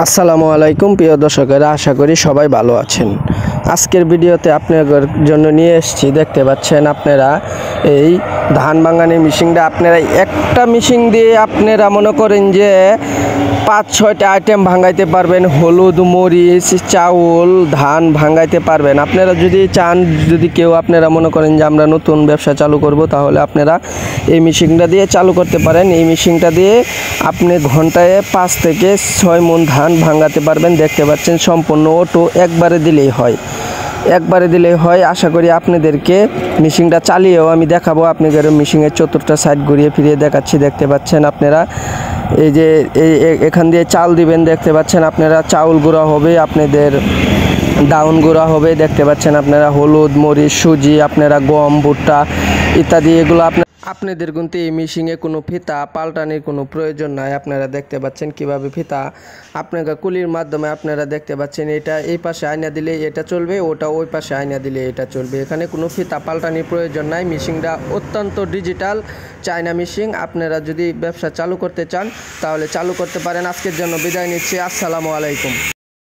আসসালামু আলাইকুম প্রিয় দর্শকেরা, আশা করি সবাই ভালো আছেন। আজকের ভিডিওতে আপনাদের জন্য নিয়ে এসেছি, দেখতে পাচ্ছেন আপনারা এই ধান ভাঙানোর মেশিনটা। আপনারা একটা মেশিন দিয়ে আপনারা মনে করেন যে ৫-৬টা আইটেম ভাঙাইতে পারবেন। হলুদ, মরিচ, চাউল, ধান ভাঙাইতে পারবেন। আপনারা যদি চান, যদি কেউ আপনারা মনে করেন যে আমরা নতুন ব্যবসা চালু করব, তাহলে আপনারা এই মেশিনটা দিয়ে চালু করতে পারেন। এই মেশিনটা দিয়ে আপনি ঘন্টায় ৫ থেকে ৬ মণ ধান ভাঙাতে পারবেন। দেখতে পাচ্ছেন সম্পূর্ণ অটো, একবারে দিলেই হয়। আশা করি আপনাদেরকে মেশিনটা চালিয়েও আমি দেখাবো। আপনাদের মেশিনের চতুর্থ সাইড ঘুরিয়ে ফিরিয়ে দেখাচ্ছি। দেখতে পাচ্ছেন আপনারা এই যে এখান দিয়ে চাল দিবেন। দেখতে পাচ্ছেন আপনারা চাউল গুঁড়া হবে, আপনাদের ডাউন গুঁড়া হবে। দেখতে পাচ্ছেন আপনারা হলুদ, মরিচ, সুজি, আপনারা গম, ভুট্টা ইত্যাদি, এগুলো আপনাদের কিন্তু এই মেশিনে কোনো ফিতা পাল্টানোর কোনো প্রয়োজন নাই। আপনারা দেখতে পাচ্ছেন কিভাবে ফিতা আপনারা কুলির মাধ্যমে আপনারা দেখতে পাচ্ছেন। এটা এই পাশে আয়না দিলে এটা চলবে, ওটা ওই পাশে আয়না দিলে এটা চলবে। এখানে কোনো ফিতা পাল্টানোর প্রয়োজন নাই। মেশিনটা অত্যন্ত ডিজিটাল চায়না মেশিন। আপনারা যদি ব্যবসা চালু করতে চান তাহলে চালু করতে পারেন। আজকের জন্য বিদায় নিচ্ছি। আসসালামু আলাইকুম।